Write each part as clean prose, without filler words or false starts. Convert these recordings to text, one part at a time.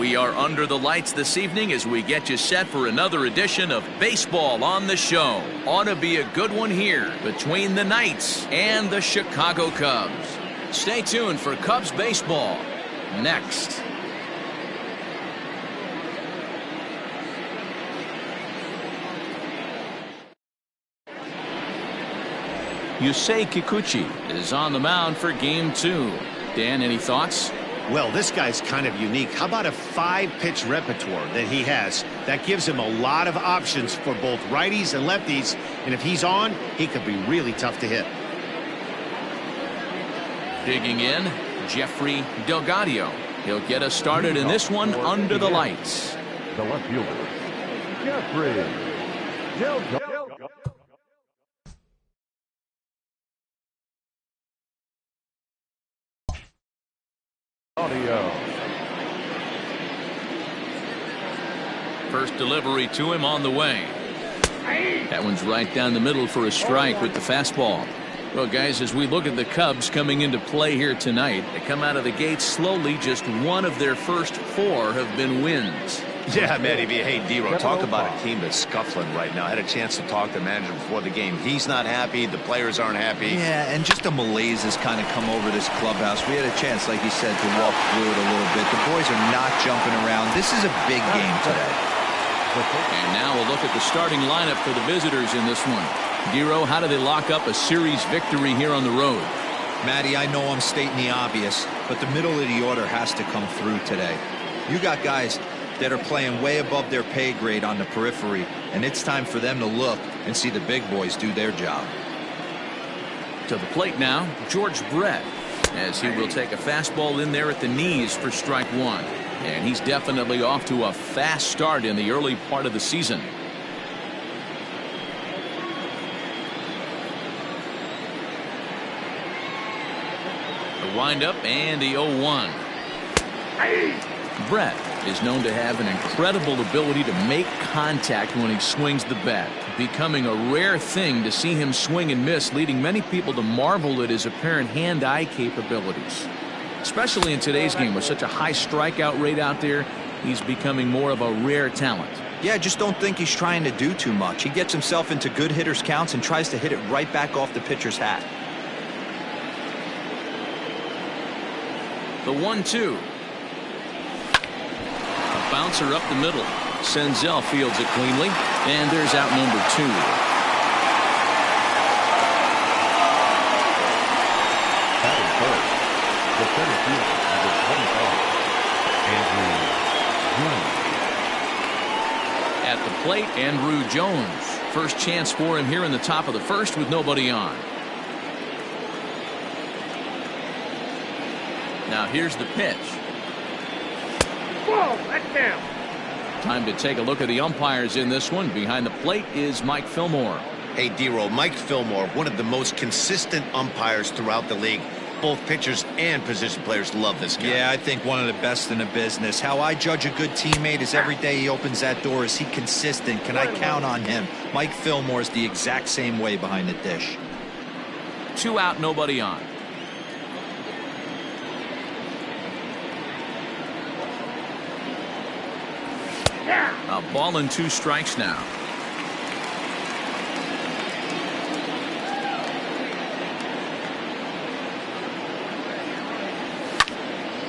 We are under the lights this evening as we get you set for another edition of Baseball on the Show. Ought to be a good one here between the Knights and the Chicago Cubs. Stay tuned for Cubs baseball next. Yusei Kikuchi is on the mound for Game 2. Dan, any thoughts? Well, this guy's kind of unique. How about a 5-pitch repertoire that he has? That gives him a lot of options for both righties and lefties. And if he's on, he could be really tough to hit. Digging in, Jeffrey Delgadio. He'll get us started in this one under the lights. The left fielder, Jeffrey Delgadio. First delivery to him on the way. That one's right down the middle for a strike with the fastball. Well, guys, as we look at the Cubs coming into play here tonight, they come out of the gate slowly. Just one of their first 4 have been wins. Yeah, Matty B. Hey, D-Ro, talk about a team that's scuffling right now. I had a chance to talk to the manager before the game. He's not happy. The players aren't happy. Yeah, and just a malaise has kind of come over this clubhouse. We had a chance, like you said, to walk through it a little bit. The boys are not jumping around. This is a big game today. And now we'll look at the starting lineup for the visitors in this one. D-Ro, how do they lock up a series victory here on the road? Matty, I know I'm stating the obvious, but the middle of the order has to come through today. You got guys that are playing way above their pay grade on the periphery, and it's time for them to look and see the big boys do their job. To the plate now, George Brett, as he will take a fastball in there at the knees for strike 1. And he's definitely off to a fast start in the early part of the season. The windup and the 0-1. Brett is known to have an incredible ability to make contact when he swings the bat, becoming a rare thing to see him swing and miss, leading many people to marvel at his apparent hand-eye capabilities. Especially in today's game with such a high strikeout rate out there, he's becoming more of a rare talent. Yeah, I just don't think he's trying to do too much. He gets himself into good hitters' counts and tries to hit it right back off the pitcher's hat. The 1-2. A bouncer up the middle. Senzel fields it cleanly, and there's out number 2. The center fielder, number 25, Andrew Jones. At the plate, Andrew Jones. First chance for him here in the top of the first with nobody on. Now here's the pitch. Whoa, that's down. Time to take a look at the umpires in this one. Behind the plate is Mike Fillmore. Hey, D-Ro, Mike Fillmore, one of the most consistent umpires throughout the league. Both pitchers and position players love this guy. Yeah, I think one of the best in the business. How I judge a good teammate is every day he opens that door. Is he consistent? Can I count on him? Mike Fillmore is the exact same way behind the dish. 2 out, nobody on. A ball and 2 strikes now.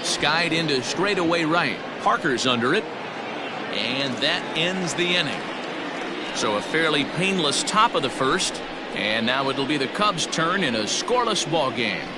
Skied into straightaway right. Parker's under it. And that ends the inning. So a fairly painless top of the first. And now it'll be the Cubs' turn in a scoreless ball game.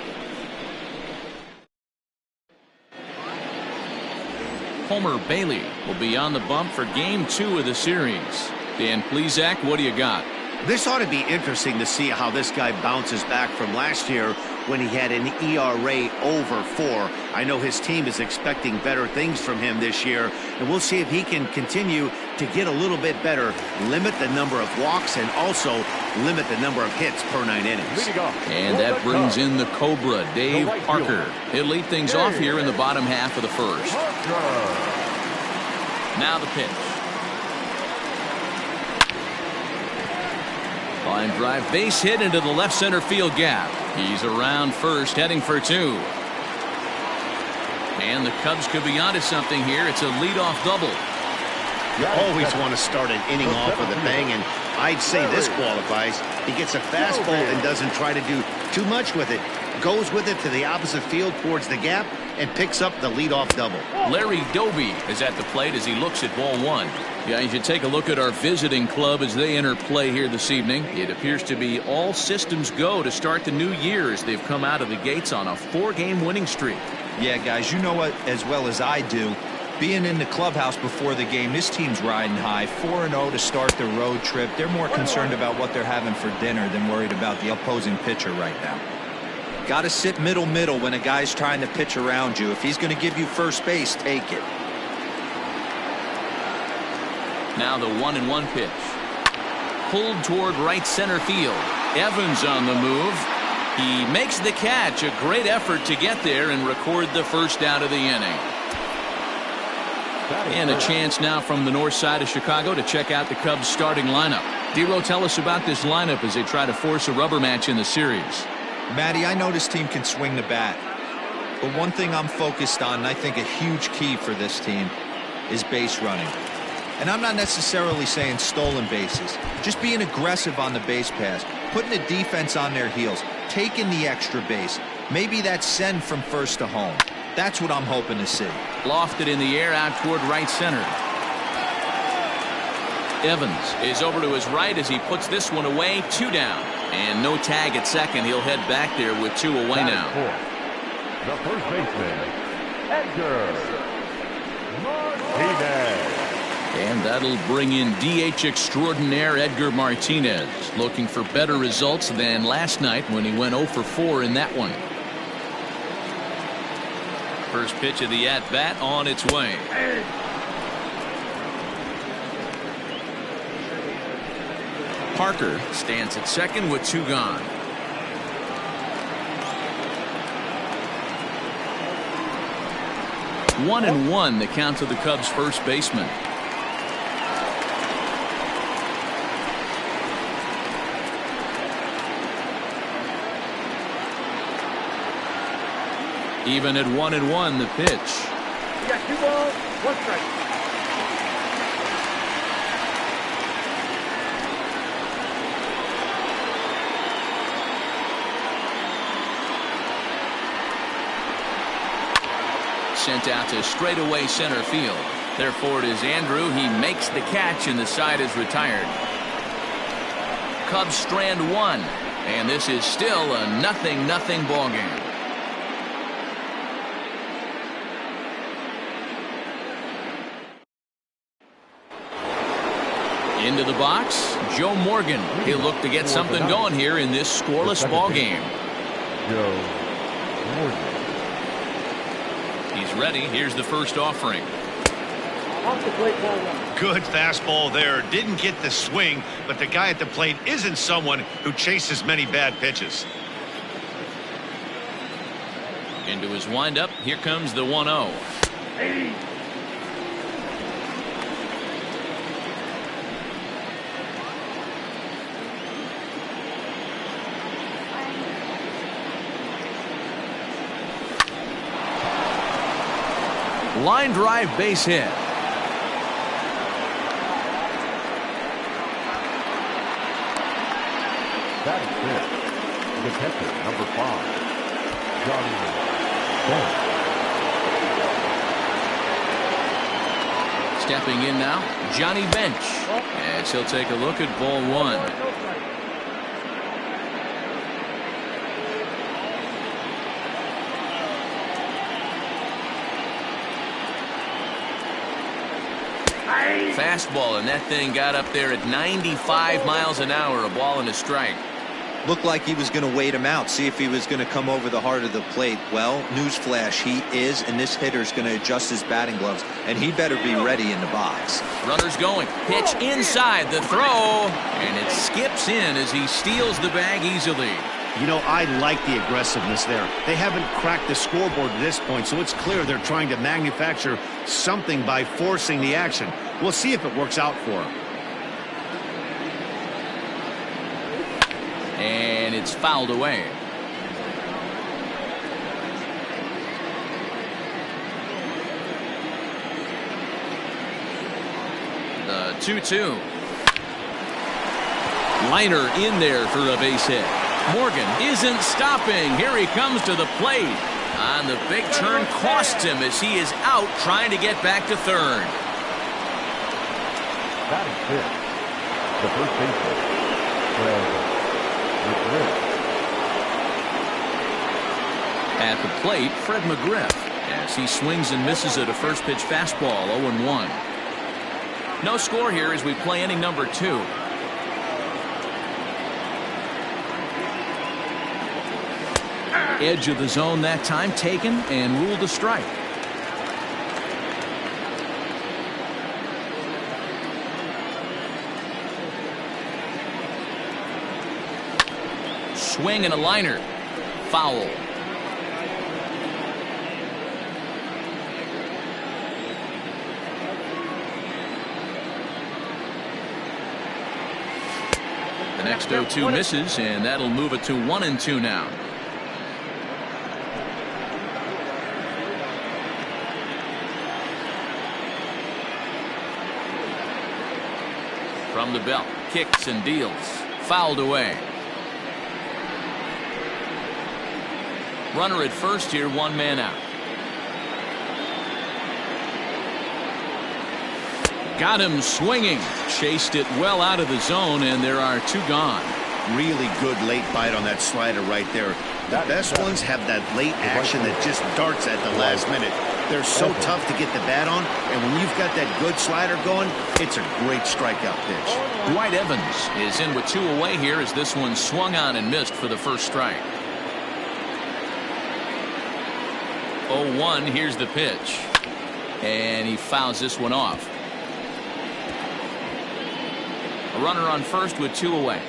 Homer Bailey will be on the bump for Game 2 of the series. Dan Plesac, what do you got? This ought to be interesting to see how this guy bounces back from last year when he had an ERA over 4. I know his team is expecting better things from him this year, and we'll see if he can continue to get a little bit better, limit the number of walks, and also limit the number of hits per 9 innings. And that brings in the Cobra, Dave Parker. He'll lead things off here in the bottom half of the first. Now the pitch. Line drive, base hit into the left center field gap. He's around first, heading for 2. And the Cubs could be onto something here. It's a leadoff double. You always want to start an inning off with a bang, and I'd say this qualifies. He gets a fastball and doesn't try to do too much with it. Goes with it to the opposite field towards the gap and picks up the leadoff double. Larry Doby is at the plate as he looks at ball one. Yeah, you should take a look at our visiting club as they enter play here this evening. It appears to be all systems go to start the new year as they've come out of the gates on a 4-game winning streak. Yeah, guys, you know what as well as I do. Being in the clubhouse before the game, this team's riding high. 4-0 to start their road trip. They're more concerned about what they're having for dinner than worried about the opposing pitcher right now. Got to sit middle when a guy's trying to pitch around you. If he's going to give you first base, take it. Now the 1-1 pitch. Pulled toward right center field. Evans on the move. He makes the catch. A great effort to get there and record the first out of the inning. And a chance now from the north side of Chicago to check out the Cubs starting lineup. D-Row, tell us about this lineup as they try to force a rubber match in the series. Matty, I know this team can swing the bat. But one thing I'm focused on, and I think a huge key for this team, is base running. And I'm not necessarily saying stolen bases. Just being aggressive on the base pass, putting the defense on their heels, taking the extra base. Maybe that's send from first to home. That's what I'm hoping to see. Lofted in the air out toward right center. Evans is over to his right as he puts this one away. 2 down. And no tag at second. He'll head back there with 2 away now. The first baseman, Edgar Martinez. And that'll bring in DH extraordinaire Edgar Martinez, looking for better results than last night when he went 0 for 4 in that one. First pitch of the at-bat on its way. Parker stands at second with 2 gone. One and one, the count to the Cubs' first baseman. Even at 1-1, the pitch. You got 2 balls, 1 strike. Sent out to straightaway center field. Therefore, it is Andrew. He makes the catch, and the side is retired. Cubs strand 1, and this is still a 0-0 ball game. Into the box, Joe Morgan. He'll look to get something going here in this scoreless ball game. Joe Morgan. He's ready. Here's the first offering. Off the plate, ball 1. Good fastball there. Didn't get the swing, but the guy at the plate isn't someone who chases many bad pitches. Into his windup. Here comes the 1-0. Line drive, base hit. That is it. The catcher, number 5, Johnny Bench. Stepping in now, Johnny Bench, as he'll take a look at ball 1. Fastball, and that thing got up there at 95 miles an hour, a ball and a strike. Looked like he was going to wait him out, see if he was going to come over the heart of the plate. Well, newsflash, he is, and this hitter's going to adjust his batting gloves, and he better be ready in the box. Runners going. Pitch inside, the throw, and it skips in as he steals the bag easily. You know, I like the aggressiveness there. They haven't cracked the scoreboard at this point, so it's clear they're trying to manufacture something by forcing the action. We'll see if it works out for them. And it's fouled away. 2-2. Liner in there for a base hit. Morgan isn't stopping. Here he comes to the plate. On the big turn costs him as he is out trying to get back to third. Batting fifth, the first baseman, Fred McGriff. At the plate, Fred McGriff, as he swings and misses at a first pitch fastball, 0-1. No score here as we play inning number 2. Edge of the zone that time taken and ruled a strike. Swing and a liner. Foul. The next 0-2 misses, and that'll move it to 1-2 now. From the belt, kicks and deals. Fouled away. Runner at first here, 1 man out. Got him swinging. Chased it well out of the zone, and there are 2 gone. Really good late bite on that slider right there. The best ones have that late action that just darts at the last minute. They're so tough to get the bat on, and when you've got that good slider going, it's a great strikeout pitch. Dwight Evans is in with 2 away here as this one swung on and missed for the first strike. 0-1, here's the pitch. And he fouls this one off. A runner on first with 2 away.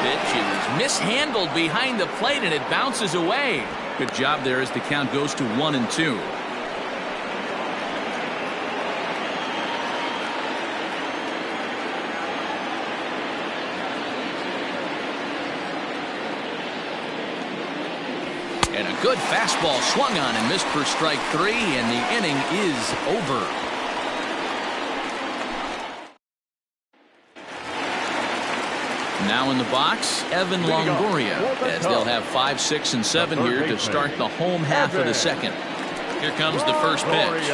Pitch is mishandled behind the plate and it bounces away. Good job there as the count goes to 1-2. And a good fastball swung on and missed for strike 3, and the inning is over. Now in the box, Evan Longoria, as they'll have 5, 6, and 7 here to start the home half of the second. Here comes the first pitch.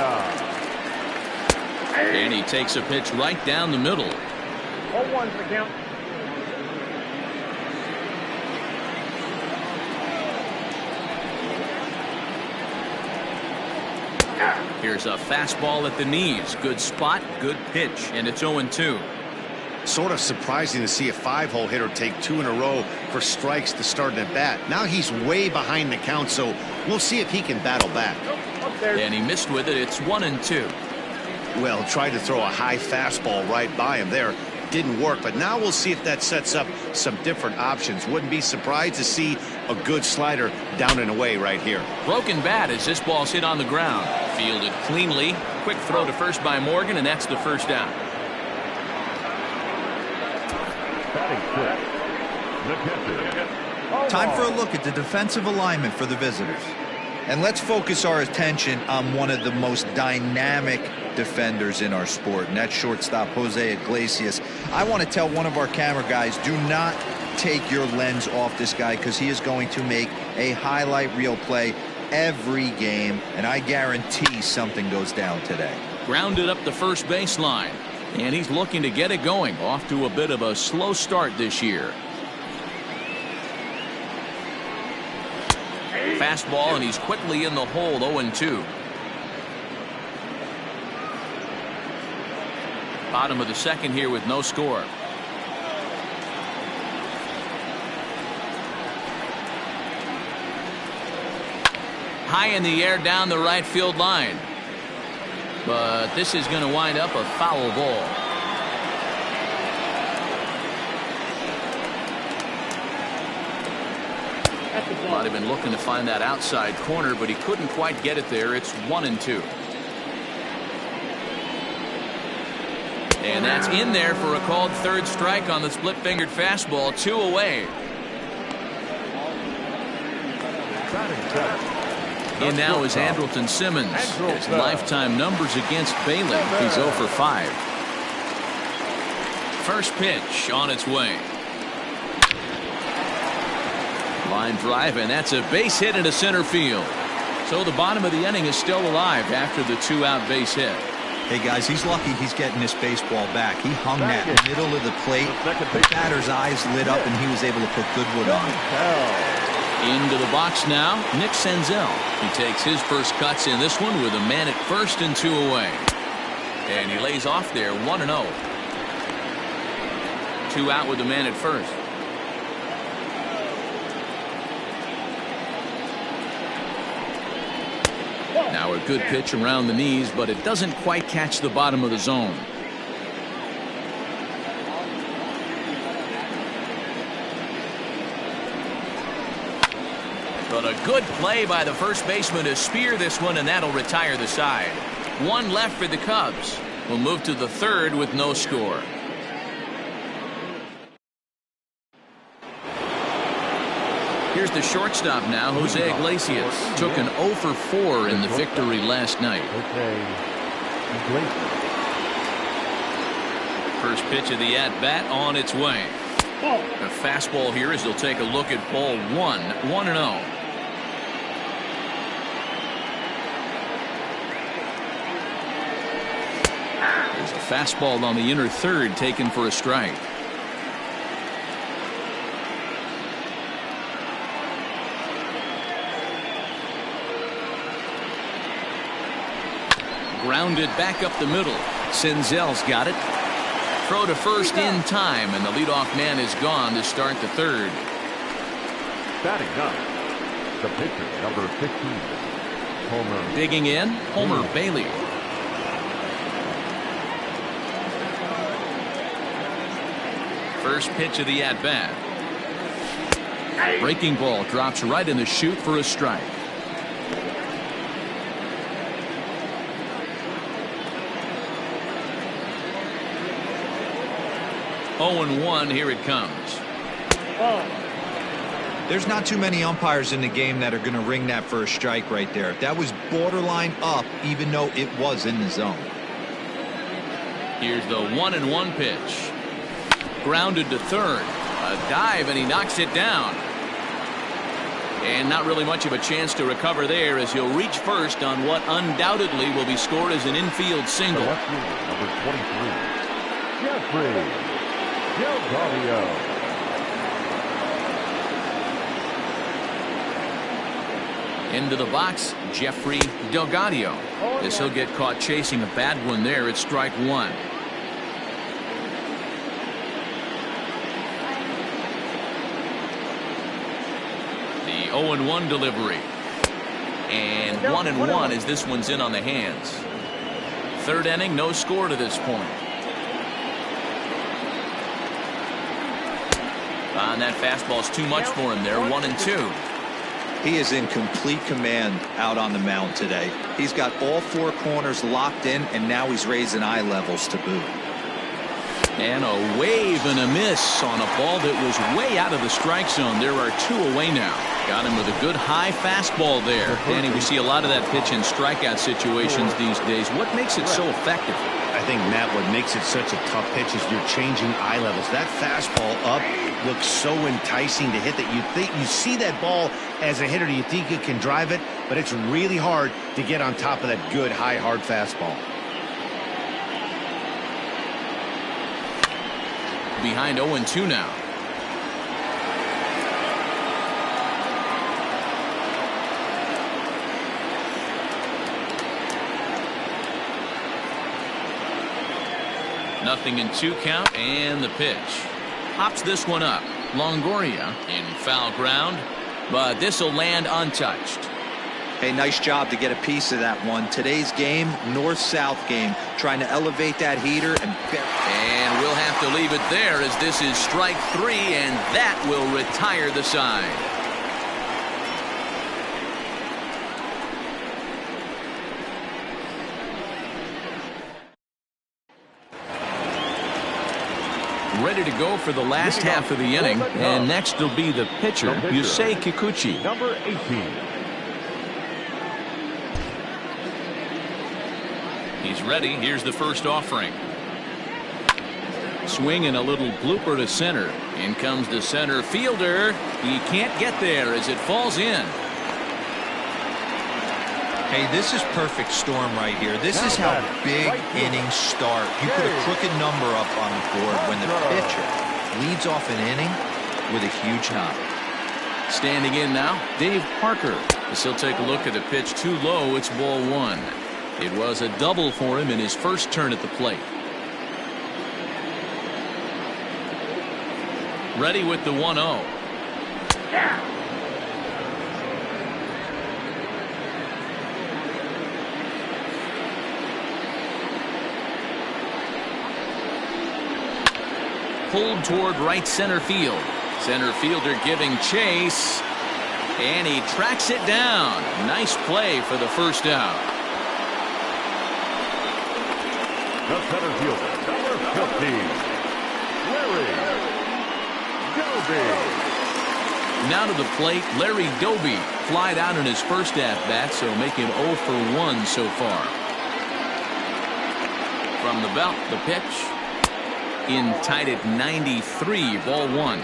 And he takes a pitch right down the middle. 0-1's the count. Here's a fastball at the knees. Good spot, good pitch, and it's 0-2. Sort of surprising to see a 5-hole hitter take 2 in a row for strikes to start an at bat. Now he's way behind the count, so we'll see if he can battle back. And he missed with it. It's 1-2. Well, tried to throw a high fastball right by him there. Didn't work, but now we'll see if that sets up some different options. Wouldn't be surprised to see a good slider down and away right here. Broken bat as this ball's hit on the ground. Fielded cleanly. Quick throw to first by Morgan, and that's the first down. Time for a look at the defensive alignment for the visitors. And let's focus our attention on one of the most dynamic defenders in our sport, and that's shortstop Jose Iglesias. I want to tell one of our camera guys, do not take your lens off this guy, because he is going to make a highlight reel play every game, and I guarantee something goes down today. Grounded up the first baseline, and he's looking to get it going. Off to a bit of a slow start this year. Fastball, and he's quickly in the hole. 0-2. Bottom of the second here with no score. High in the air down the right field line. But this is going to wind up a foul ball. Might have been looking to find that outside corner, but he couldn't quite get it there. It's 1-2. And that's in there for a called third strike on the split-fingered fastball. 2 away. In now is Andrelton Simmons. His lifetime numbers against Bailey. He's 0 for 5. First pitch on its way. Line drive, and that's a base hit into center field. So the bottom of the inning is still alive after the 2-out base hit. Hey guys, he's lucky he's getting this baseball back. He hung that middle of the plate. The batter's eyes lit up and he was able to put good wood on it. Into the box now, Nick Senzel. He takes his first cuts in this one with a man at first and 2 away. And he lays off there 1-0. 2 out with a man at first. Now a good pitch around the knees, but it doesn't quite catch the bottom of the zone. But a good play by the first baseman to spear this one, and that'll retire the side. 1 left for the Cubs. We'll move to the 3rd with no score. Here's the shortstop now, Jose Iglesias. Took an 0 for 4 in the victory last night. First pitch of the at-bat on its way. A fastball here as they'll take a look at ball 1, 1-0. There's a fastball on the inner third taken for a strike. Grounded back up the middle. Senzel's got it. Throw to first in time, and the leadoff man is gone to start the 3rd. Batting up, the pitcher, number 15, Homer. Digging in, Homer Bailey. First pitch of the at-bat. Breaking ball drops right in the chute for a strike. 0-1, here it comes. There's not too many umpires in the game that are going to ring that for a strike right there. That was borderline up, even though it was in the zone. Here's the 1-1 pitch. Grounded to third. A dive, and he knocks it down. And not really much of a chance to recover there as he'll reach first on what undoubtedly will be scored as an infield single. Number 23, Jeffrey Delgado. Into the box, Jeffrey Delgado. As he'll get caught chasing a bad one there at strike 1. The 0-1 delivery. And 1-1 as this one's in on the hands. 3rd inning, no score to this point. And that fastball's too much for him there. 1-2. He is in complete command out on the mound today. He's got all 4 corners locked in, and now he's raising eye levels to boot. And a wave and a miss on a ball that was way out of the strike zone. There are 2 away now. Got him with a good high fastball there. Danny, we see a lot of that pitch in strikeout situations these days. What makes it so effective? I think, Matt, what makes it such a tough pitch is you're changing eye levels. That fastball up looks so enticing to hit that you see that ball as a hitter, you think you can drive it, but it's really hard to get on top of that good high hard fastball. Behind 0-2 now. Nothing in 2 count, and the pitch. Pops this one up. Longoria in foul ground, but this will land untouched. Hey, nice job to get a piece of that one. Today's game, north-south game, trying to elevate that heater and we'll have to leave it there as this is strike 3, and that will retire the side. Ready to go for the last half of the inning, and next will be the pitcher, Yusei Kikuchi. Number 18. He's ready. Here's the first offering. Swinging a little blooper to center. In comes the center fielder. He can't get there as it falls in. Hey, this is perfect storm right here. This is how big innings start. You put a crooked number up on the board when the pitcher leads off an inning with a huge knock. Standing in now, Dave Parker. As he'll take a look at the pitch too low, it's ball one. It was a double for him in his first turn at the plate. Ready with the 1-0. Pulled toward right center field. Center fielder giving chase. And he tracks it down. Nice play for the first out. The center fielder, number 15, Larry Doby. Now to the plate, Larry Doby flied out in his first at-bat, so making 0 for 1 so far. From the belt, the pitch. In tight at 93, ball one.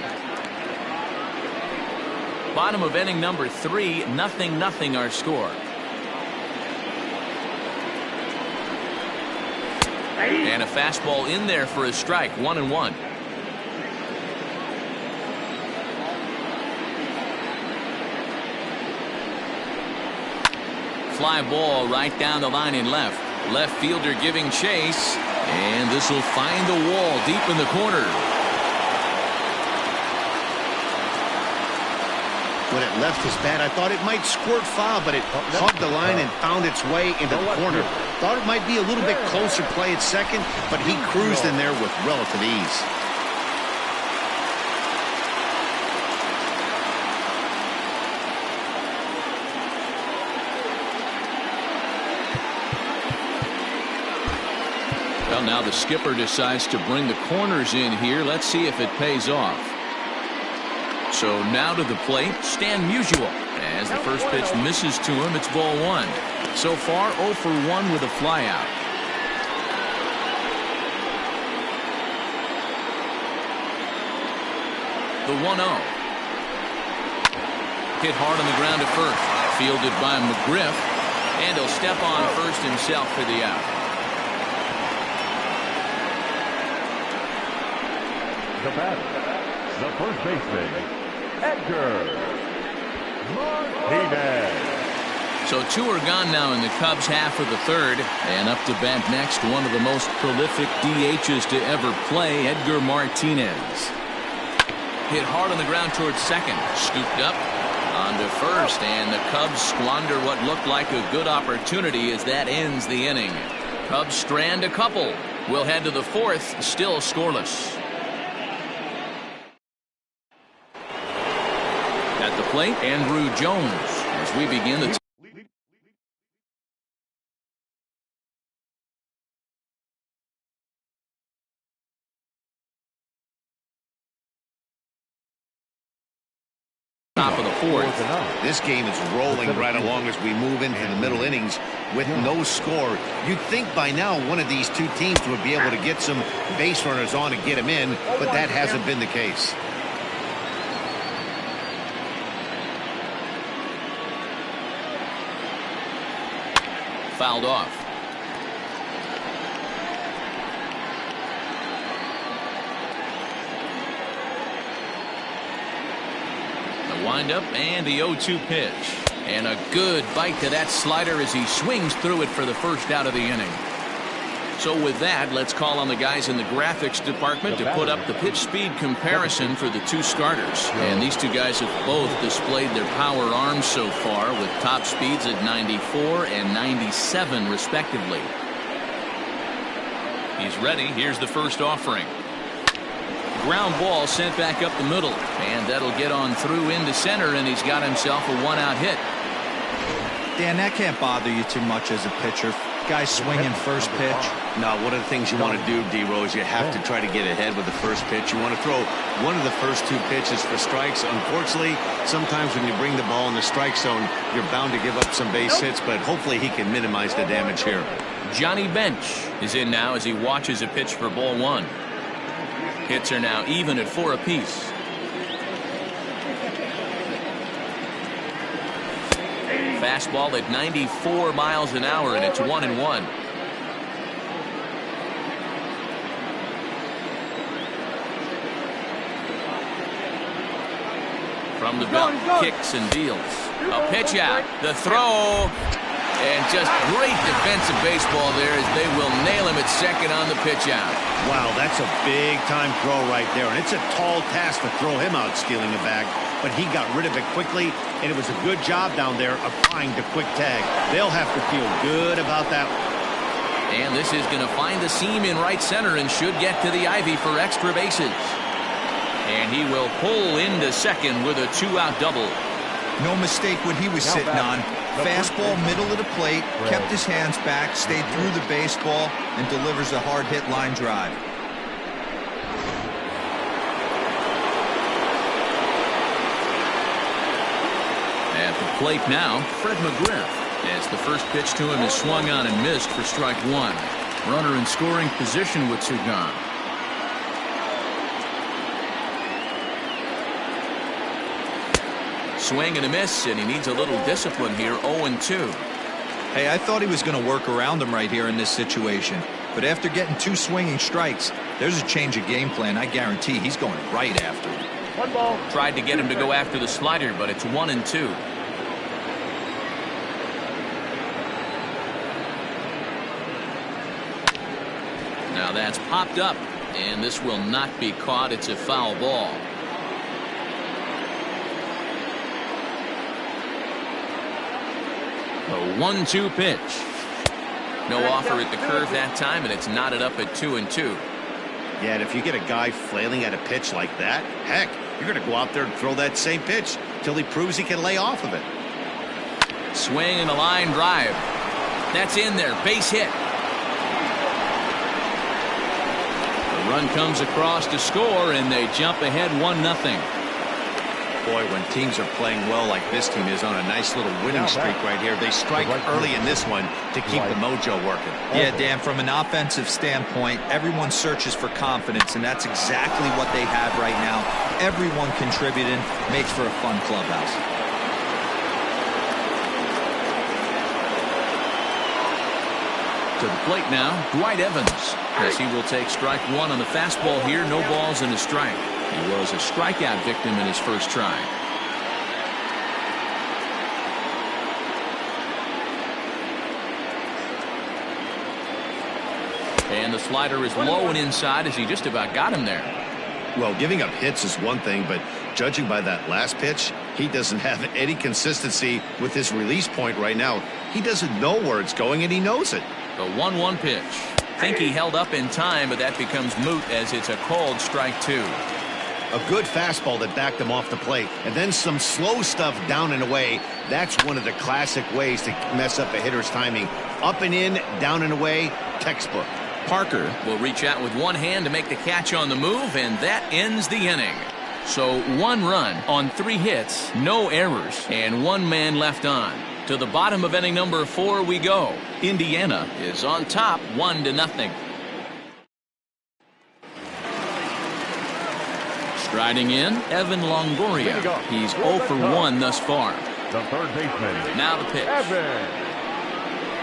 Bottom of inning number 3, 0-0 our score. And a fastball in there for a strike, 1-1. Fly ball right down the line in left. Left fielder giving chase. And this will find the wall deep in the corner. When it left his bat, I thought it might squirt foul, but it hugged the line and found its way into the corner. Thought it might be a little bit closer play at second, but he cruised in there with relative ease. Well, now the skipper decides to bring the corners in here. Let's see if it pays off. So now to the plate, Stan Musial. As the first pitch misses to him, it's ball one. So far, 0 for 1 with a flyout. The 1-0. Hit hard on the ground at first. Fielded by McGriff. And he'll step on first himself for the out. The batter, the first baseman, Edgar Martinez. So 2 are gone now in the Cubs half of the third. And up to bat next, one of the most prolific DHs to ever play, Edgar Martinez. Hit hard on the ground towards second. Scooped up onto first. And the Cubs squander what looked like a good opportunity as that ends the inning. Cubs strand a couple. We'll head to the fourth, still scoreless. At the plate, Andrew Jones as we begin the top of the fourth. This game is rolling right along as we move into the middle innings with no score. You'd think by now one of these two teams would be able to get some base runners on and get them in, but that hasn't been the case. Fouled off. The windup and the 0-2 pitch. And a good bite to that slider as he swings through it for the first out of the inning. So with that, let's call on the guys in the graphics department to put up the pitch speed comparison for the two starters. And these two guys have both displayed their power arms so far with top speeds at 94 and 97 respectively. He's ready. Here's the first offering. Ground ball sent back up the middle. And that'll get on through into center, and he's got himself a one-out hit. Dan, that can't bother you too much as a pitcher. Guys swinging first pitch. Now, one of the things you want to do, D-Rose, you have to try to get ahead with the first pitch. You want to throw one of the first two pitches for strikes. Unfortunately, sometimes when you bring the ball in the strike zone, you're bound to give up some base hits, but hopefully he can minimize the damage here. Johnny Bench is in now as he watches a pitch for ball one. Hits are now even at 4 apiece. Fastball at 94 miles an hour, and it's 1-1. From the belt, kicks and deals. A pitch out, the throw, and just great defensive baseball there as they will nail him at second on the pitch out. Wow, that's a big-time throw right there, and it's a tall task to throw him out stealing a bag, but he got rid of it quickly, and it was a good job down there applying the quick tag. They'll have to feel good about that. And this is going to find the seam in right center and should get to the ivy for extra bases. And he will pull into second with a 2-out double. No mistake what he was sitting on. Fastball middle of the plate, kept his hands back, stayed through the baseball, and delivers a hard hit line drive. At the plate now, Fred McGriff. As the first pitch to him is swung on and missed for strike one. Runner in scoring position with two gone. Swing and a miss, and he needs a little discipline here. 0-2. Hey, I thought he was going to work around him right here in this situation. But after getting 2 swinging strikes, there's a change of game plan. I guarantee he's going right after him. One ball. Tried to get him to go after the slider, but it's 1-2. Now that's popped up, and this will not be caught. It's a foul ball. A 1-2 pitch. No offer at the curve that time, and it's knotted up at 2-2. Yeah, and if you get a guy flailing at a pitch like that, heck, you're going to go out there and throw that same pitch till he proves he can lay off of it. Swing and a line drive. That's in there. Base hit. The run comes across to score, and they jump ahead 1-0. Boy, when teams are playing well like this team is on a nice little winning streak right here, they strike early in this one to keep the mojo working. Yeah, Dan, from an offensive standpoint, everyone searches for confidence, and that's exactly what they have right now. Everyone contributing makes for a fun clubhouse. To the plate now, Dwight Evans, as he will take strike one on the fastball here. No balls and a strike. He was a strikeout victim in his first try. And the slider is low and inside as he just about got him there. Well, giving up hits is one thing, but judging by that last pitch, he doesn't have any consistency with his release point right now. He doesn't know where it's going, and he knows it. The 1-1 pitch. Think he held up in time, but that becomes moot as it's a called strike two. A good fastball that backed him off the plate, and then some slow stuff down and away. That's one of the classic ways to mess up a hitter's timing. Up and in, down and away, textbook. Parker will reach out with one hand to make the catch on the move, and that ends the inning. So 1 run on 3 hits, no errors, and 1 man left on. To the bottom of inning number 4 we go. Indiana is on top 1-0. Striding in, Evan Longoria. He's 0 for 1 thus far. The third baseman. Now the pitch. Evan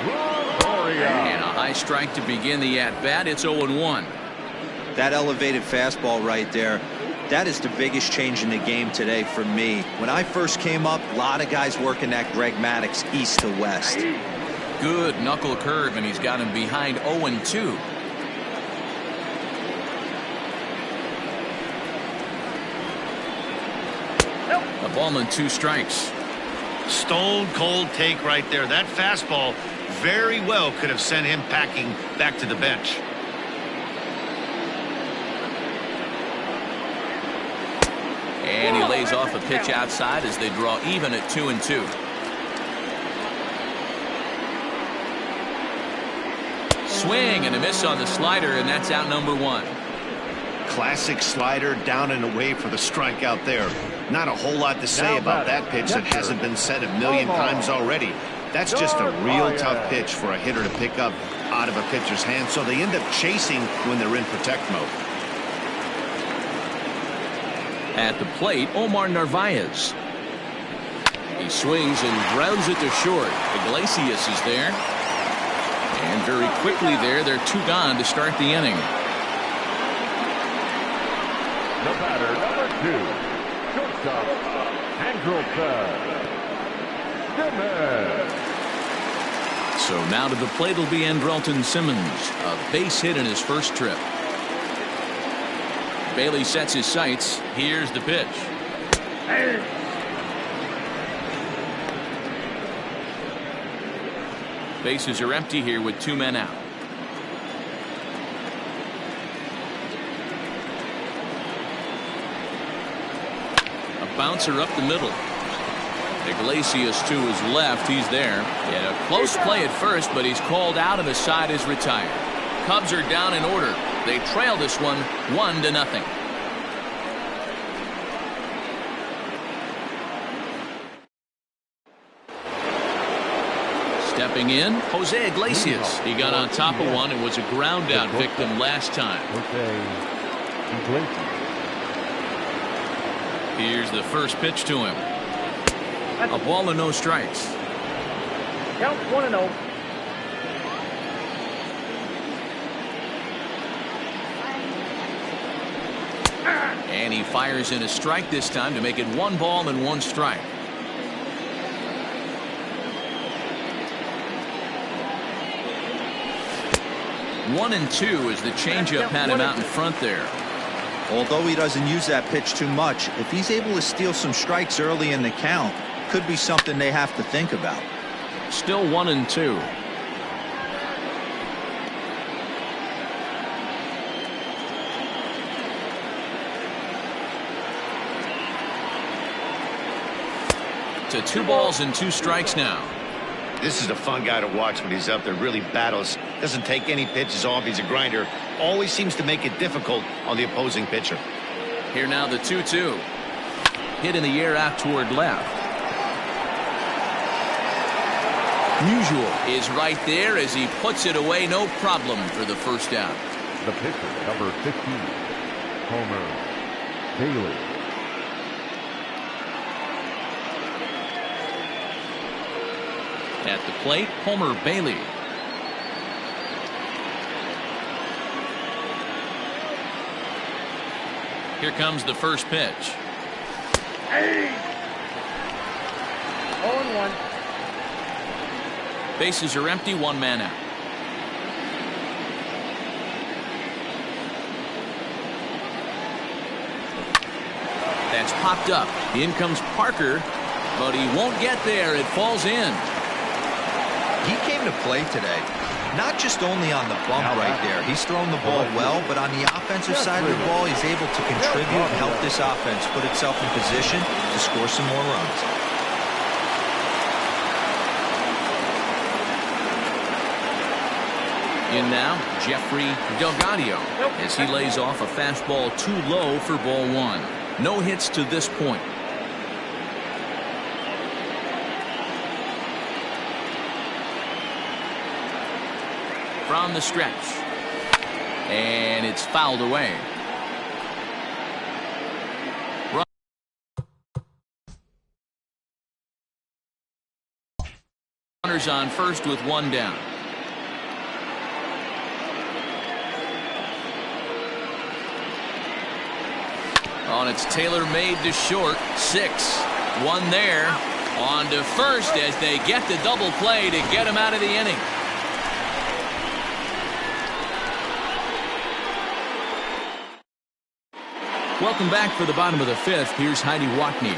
Longoria. And a high strike to begin the at-bat. It's 0-1. That elevated fastball right there, that is the biggest change in the game today for me. When I first came up, a lot of guys working that Greg Maddux east to west. Good knuckle curve, and he's got him behind 0-2. A ball and 2 strikes. Stone cold take right there. That fastball very well could have sent him packing back to the bench. And he lays off a pitch outside as they draw even at 2-2. swing and a miss on the slider, and that's out number 1. Classic slider, down and away for the strikeout there. Not a whole lot to say about that pitch that hasn't been said a million times already. That's just a real tough pitch for a hitter to pick up out of a pitcher's hand, so they end up chasing when they're in protect mode. At the plate, Omar Narvaez. He swings and grounds it to short. Iglesias is there. And very quickly there, they're 2 gone to start the inning. The batter, number 2, shortstop, Simmons. So now to the plate will be Andrelton Simmons, a base hit in his first trip. Bailey sets his sights. Here's the pitch. Bases are empty here with 2 men out. A bouncer up the middle. Iglesias to his left. He's there. He had a close play at first, but he's called out and the side is retired. Cubs are down in order. They trail this one 1-0. Stepping in, Jose Iglesias. He got on top of one and was a ground out victim last time. Here's the first pitch to him. A ball and no strikes. Count 1-0. And he fires in a strike this time to make it 1 ball and 1 strike. One and 2 as the changeup had him out in front there. Although he doesn't use that pitch too much, if he's able to steal some strikes early in the count, could be something they have to think about. Still 1 and 2. To 2 balls and 2 strikes now. This is a fun guy to watch when he's up there. Really battles. Doesn't take any pitches off. He's a grinder. Always seems to make it difficult on the opposing pitcher. Here now the 2-2. Hit in the air out toward left. Musial is right there as he puts it away. No problem for the first out. The pitcher, number 15, Homer Bailey. At the plate, Homer Bailey. Here comes the first pitch. 0-1. Bases are empty, 1 man out. That's popped up. In comes Parker, but he won't get there. It falls in. He came to play today, not just only on the bump right there. He's thrown the ball well, but on the offensive side of the ball, he's able to contribute and help this offense put itself in position to score some more runs. In now, Jeffrey Delgadio as he lays off a fastball too low for ball 1. No hits to this point. From the stretch. And it's fouled away. Runners on first with 1 down. On it's Taylor made to short. 6. 1 there. On to first as they get the double play to get him out of the inning. Welcome back for the bottom of the 5th. Here's Heidi Watney.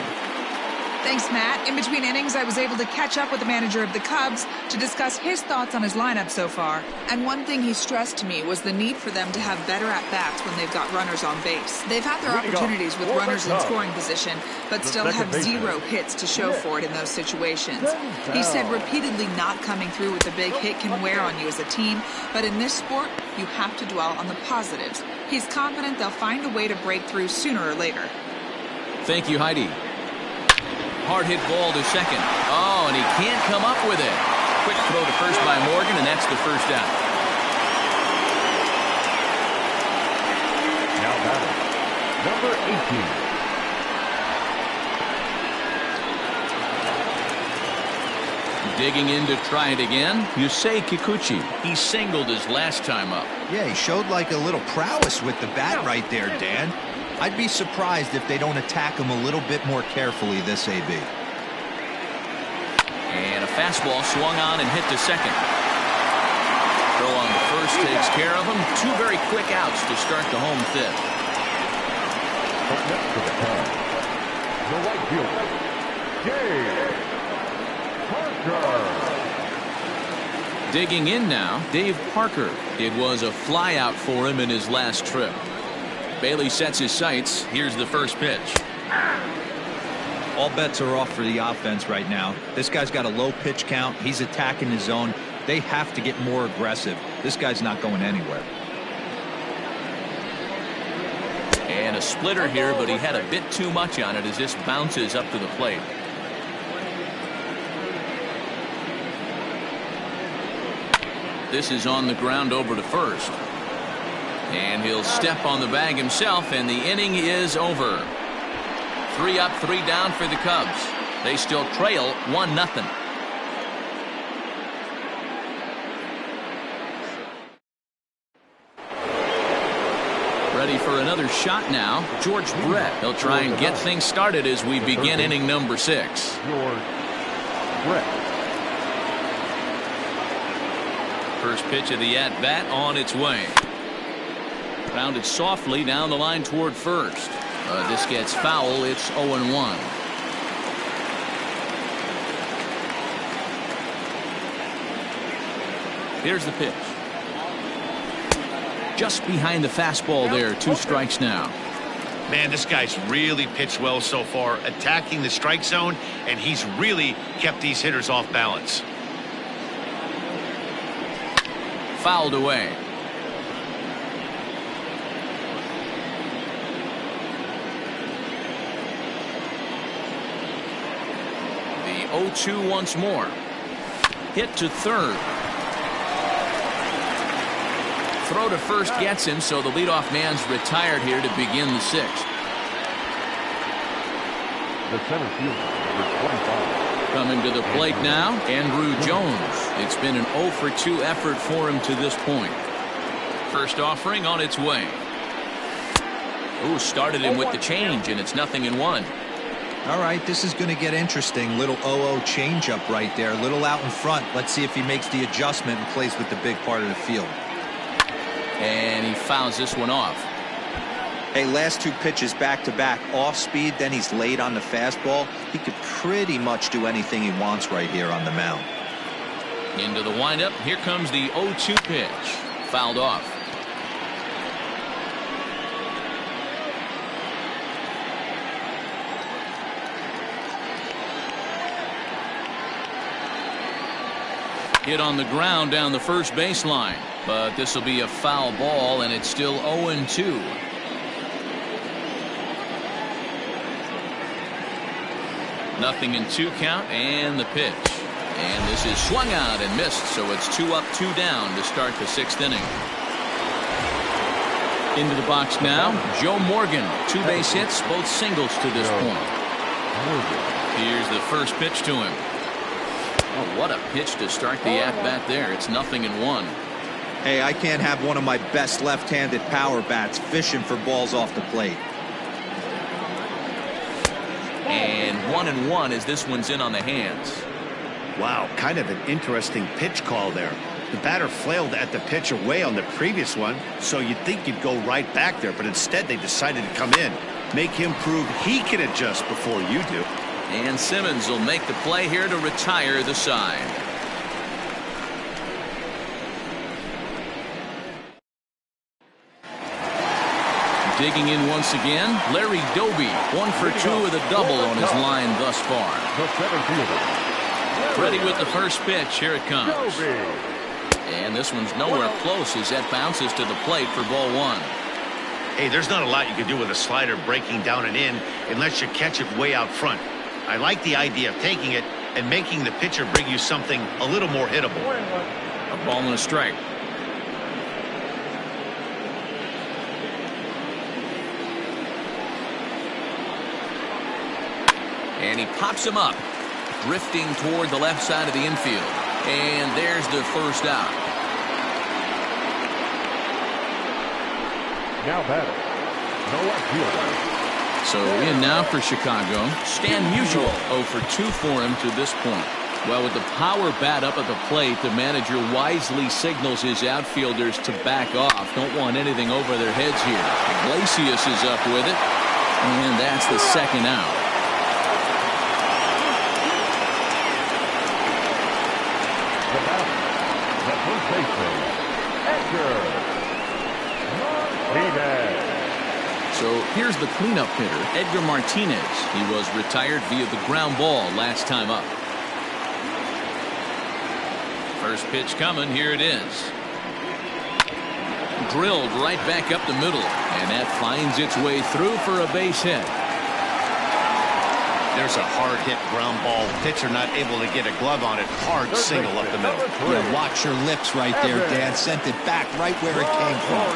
Thanks, Matt. In between innings, I was able to catch up with the manager of the Cubs to discuss his thoughts on his lineup so far. And one thing he stressed to me was the need for them to have better at-bats when they've got runners on base. They've had their opportunities with runners in scoring position, but still have zero hits to show for it in those situations. He said repeatedly not coming through with a big hit can wear on you as a team, but in this sport, you have to dwell on the positives. He's confident they'll find a way to break through sooner or later. Thank you, Heidi. Hard hit ball to second. Oh, and he can't come up with it. Quick throw to first by Morgan, and that's the first out. Now batting, number 18. Digging in to try it again, Yusei Kikuchi. He singled his last time up. Yeah, he showed like a little prowess with the bat right there, Dan. I'd be surprised if they don't attack him a little bit more carefully this AB. And a fastball swung on and hit to second. Throw on the first takes care of him. Two very quick outs to start the home fifth. Up next to the pad, the right fielder, Dave Parker. Digging in now, Dave Parker. It was a fly out for him in his last trip. Bailey sets his sights. Here's the first pitch. All bets are off for the offense right now. This guy's got a low pitch count. He's attacking his zone. They have to get more aggressive. This guy's not going anywhere. And a splitter here, but he had a bit too much on it as this bounces up to the plate. This is on the ground over to first. And he'll step on the bag himself, and the inning is over. 3 up, 3 down for the Cubs. They still trail 1-0. Ready for another shot now, George Brett. He'll try and get things started as we begin inning number 6. George Brett. First pitch of the at-bat on its way. Grounded softly down the line toward first. This gets foul. It's 0-1. Here's the pitch. Just behind the fastball there. 2 strikes now. Man, this guy's really pitched well so far, attacking the strike zone, and he's really kept these hitters off balance. Fouled away. The 0-2 once more. Hit to third. Throw to first gets him, so the leadoff man's retired here to begin the 6th. The center fielder, number 25. Coming to the plate now, Andrew Jones. It's been an 0-for-2 effort for him to this point. First offering on its way. Ooh, started him with the change, and it's 0-1. All right, this is going to get interesting. Little 0-0 changeup right there. Little out in front. Let's see if he makes the adjustment and plays with the big part of the field. And he fouls this one off. Hey, last 2 pitches back-to-back off speed, then he's late on the fastball. He could pretty much do anything he wants right here on the mound. Into the windup. Here comes the 0-2 pitch. Fouled off. Hit on the ground down the first baseline. But this will be a foul ball, and it's still 0-2. Nothing in 2 count, and the pitch. And this is swung out and missed, so it's 2 up, 2 down to start the 6th inning. Into the box now, Joe Morgan. 2 base hits, both singles to this point. Here's the first pitch to him. Oh, what a pitch to start the at-bat there. It's 0-1. Hey, I can't have one of my best left-handed power bats fishing for balls off the plate. And 1-1 as this one's in on the hands. Wow, kind of an interesting pitch call there. The batter flailed at the pitch away on the previous one, so you'd think you'd go right back there, but instead they decided to come in. Make him prove he can adjust before you do. And Simmons will make the play here to retire the side. Digging in once again, Larry Doby, 1 for 2 with a double on his line thus far. Ready with the first pitch. Here it comes. And this one's nowhere close as that bounces to the plate for ball 1. Hey, there's not a lot you can do with a slider breaking down and in unless you catch it way out front. I like the idea of taking it and making the pitcher bring you something a little more hittable. A ball and a strike. And he pops him up, drifting toward the left side of the infield. And there's the first out. Now batting, no outfielder. So in now for Chicago, Stan Musial, 0 for 2 for him to this point. Well, with the power bat up at the plate, the manager wisely signals his outfielders to back off. Don't want anything over their heads here. Iglesias is up with it, and that's the second out. The first baseman, Edgar Martinez. So here's the cleanup hitter, Edgar Martinez. He was retired via the ground ball last time up. First pitch coming. Here it is. Drilled right back up the middle, and that finds its way through for a base hit. There's a hard hit ground ball. Pitcher not able to get a glove on it. Hard single up the middle. Yeah, watch your lips right there, Dad. Sent it back right where it came from.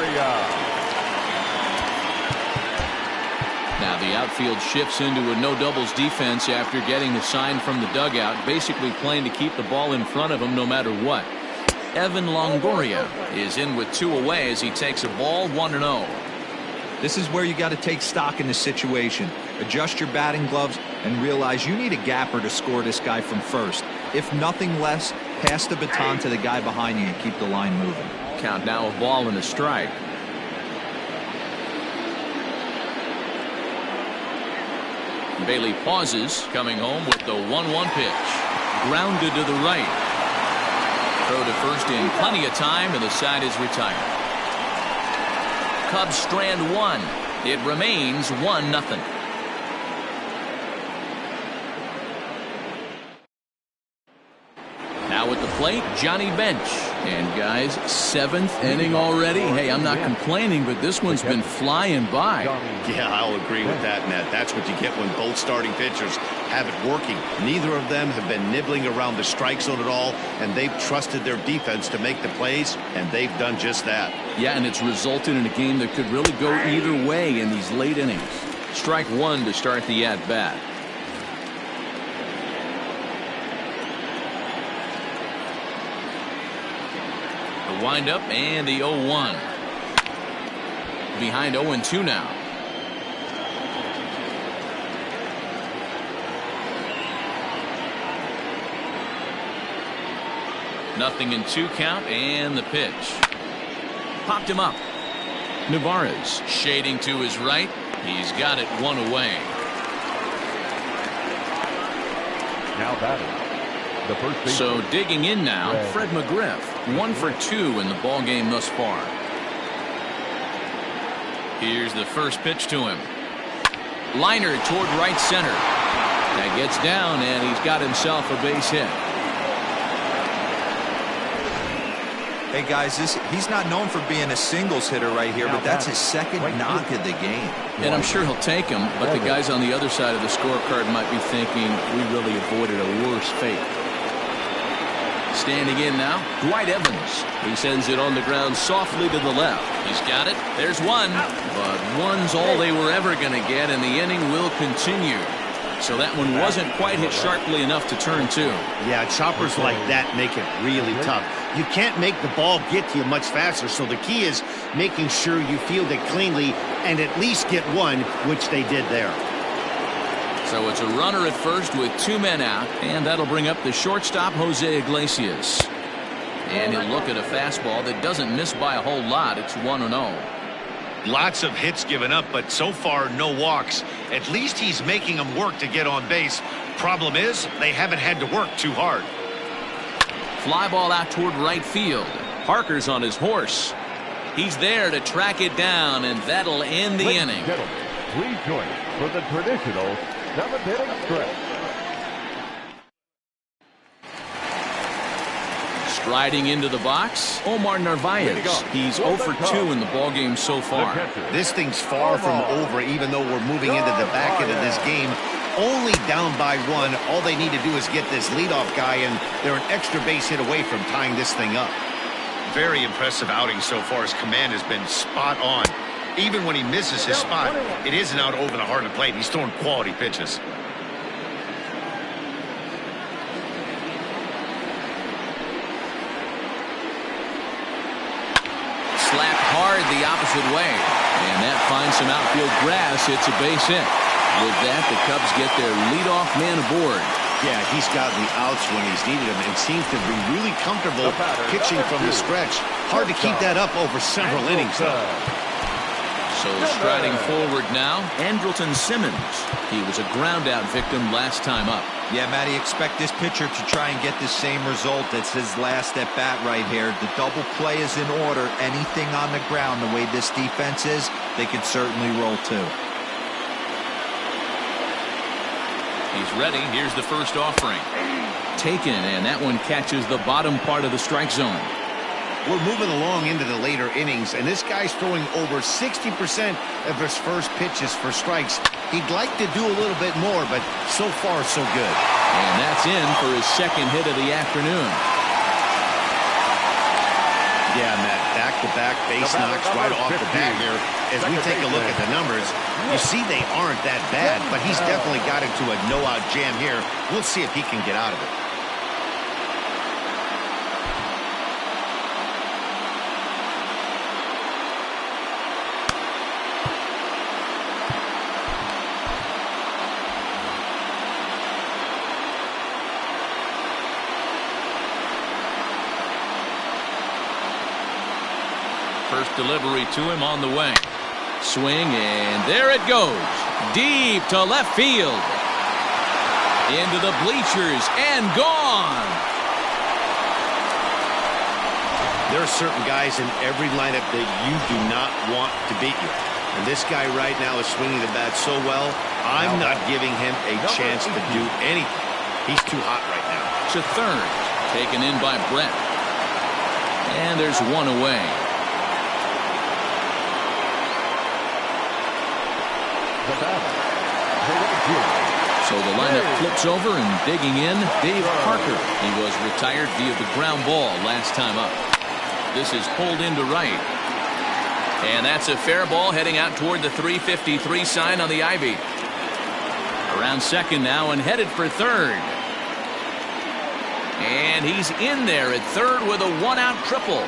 Now the outfield shifts into a no doubles defense after getting the sign from the dugout, basically playing to keep the ball in front of him no matter what. Evan Longoria is in with 2 away as he takes a ball 1-0. This is where you got to take stock in the situation. Adjust your batting gloves and realize you need a gapper to score this guy from first. If nothing less, pass the baton to the guy behind you and keep the line moving. Count now a ball and a strike. Bailey pauses, coming home with the 1-1 pitch. Grounded to the right. Throw to first in plenty of time, and the side is retired. Cubs strand 1. It remains 1-0. Now at the plate, Johnny Bench. And guys, 7th inning already. Hey, I'm not complaining, but this one's been flying by. Yeah, I'll agree with that, Matt. That's what you get when both starting pitchers have it working. Neither of them have been nibbling around the strike zone at all, and they've trusted their defense to make the plays, and they've done just that. Yeah, and it's resulted in a game that could really go either way in these late innings. Strike 1 to start the at-bat. The windup and the 0-1. Behind 0-2 now. Nothing in 2 count, and the pitch. Popped him up. Navarez shading to his right. He's got it 1 away. Now batting. The first so digging in now, Fred McGriff, 1 for 2 in the ball game thus far. Here's the first pitch to him. Liner toward right center. That gets down, and he's got himself a base hit. Hey guys, he's not known for being a singles hitter right here, but that's his second knock of the game. And I'm sure he'll take him, but the guys on the other side of the scorecard might be thinking we really avoided a worse fate. Standing in now, Dwight Evans. He sends it on the ground softly to the left. He's got it. There's one, but one's all they were ever going to get, and the inning will continue. So that one wasn't quite hit sharply enough to turn 2. Yeah, choppers like that make it really tough. You can't make the ball get to you much faster, so the key is making sure you field it cleanly and at least get one, which they did there. So it's a runner at first with 2 men out, and that'll bring up the shortstop, Jose Iglesias. And he'll look at a fastball that doesn't miss by a whole lot. It's 1-0. Lots of hits given up, but so far no walks. At least he's making them work to get on base. Problem is, they haven't had to work too hard. Fly ball out toward right field. Parker's on his horse. He's there to track it down, and that'll end the inning. Gentlemen, please join us for the traditional seventh-inning stretch. Striding into the box, Omar Narvaez. He's 0 for 2 in the ballgame so far. This thing's far from over, even though we're moving into the back end of this game. Only down by 1. All they need to do is get this leadoff guy, and they're an extra base hit away from tying this thing up. Very impressive outing so far. His command has been spot on. Even when he misses his spot, it isn't out over the heart of the plate. He's throwing quality pitches. Slapped hard the opposite way, and that finds some outfield grass. It's a base hit. With that, the Cubs get their leadoff man aboard. Yeah, he's got the outs when he's needed them and seems to be really comfortable pitching from the stretch. Hard to keep that up over several innings, though. So striding forward now, Andrelton Simmons. He was a ground-out victim last time up. Yeah, Matty, expect this pitcher to try and get the same result as his last at-bat right here. The double play is in order. Anything on the ground, the way this defense is, they could certainly roll too. He's ready. Here's the first offering. Taken, and that one catches the bottom part of the strike zone. We're moving along into the later innings, and this guy's throwing over 60% of his first pitches for strikes. He'd like to do a little bit more, but so far, so good. And that's in for his second hit of the afternoon. Yeah, Matt, back-to-back base knocks right off the bat here. As we take a look at the numbers, you see they aren't that bad, but he's definitely got into a no-out jam here. We'll see if he can get out of it. First delivery to him on the way. Swing, and there it goes. Deep to left field. Into the bleachers, and gone. There are certain guys in every lineup that you do not want to beat you. And this guy right now is swinging the bat so well, I'm not giving him a chance to do anything. He's too hot right now. To third. Taken in by Brett. And there's one away. So the lineup flips over, and digging in, Dave Parker. He was retired via the ground ball last time up. This is pulled into right. And that's a fair ball heading out toward the 353 sign on the ivy. Around second now and headed for third. And he's in there at third with a one-out triple.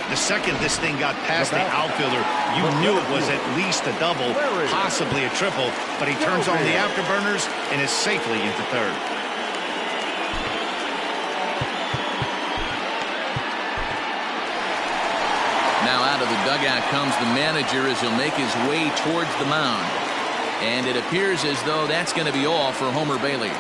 The second this thing got past the outfielder, you knew it was at least a double, possibly a triple, but he turns on the afterburners and is safely into third. Now out of the dugout comes the manager as he'll make his way towards the mound. And it appears as though that's going to be all for Homer Bailey.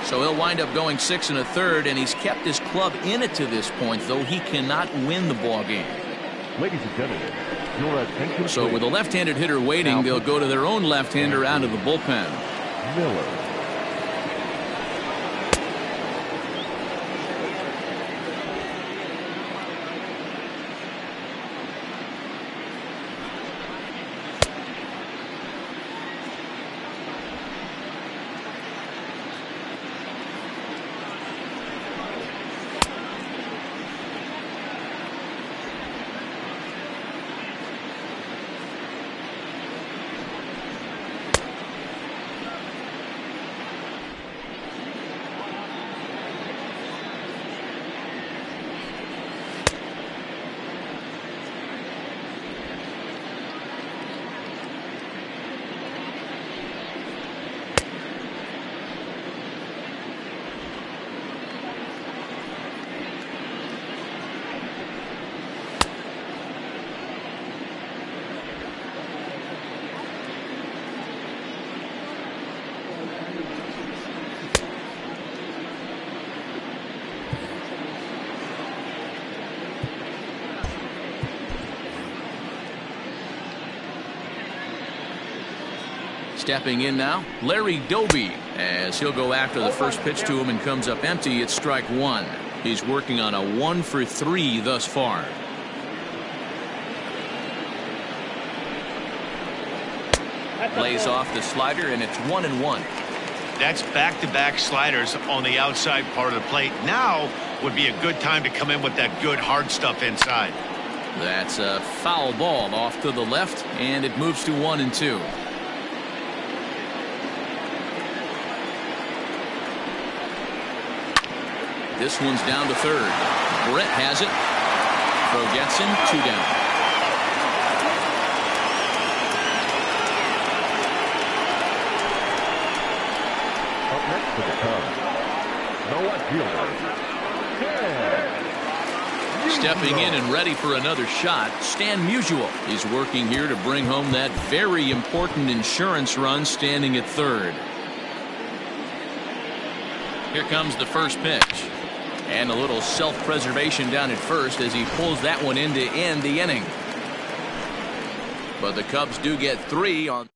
So he'll wind up going 6 1/3, and he's kept his club in it to this point, though he cannot win the ball game. Ladies and gentlemen, your attention. So with a left-handed hitter waiting, they'll go to their own left-hander out of the bullpen. Miller. Stepping in now, Larry Doby, as he'll go after the first pitch to him and comes up empty. It's strike one. He's working on a 1-for-3 thus far. Lays off the slider, and it's 1-1. That's back-to-back sliders on the outside part of the plate. Now would be a good time to come in with that good hard stuff inside. That's a foul ball off to the left, and it moves to 1-2. This one's down to third. Brett has it. Throw gets him, 2 down. Up next for the Cubs, no right fielder, Stepping in and ready for another shot, Stan Musial is working here to bring home that very important insurance run, standing at third. Here comes the first pitch. And a little self-preservation down at first as he pulls that one in to end the inning. But the Cubs do get 3 on.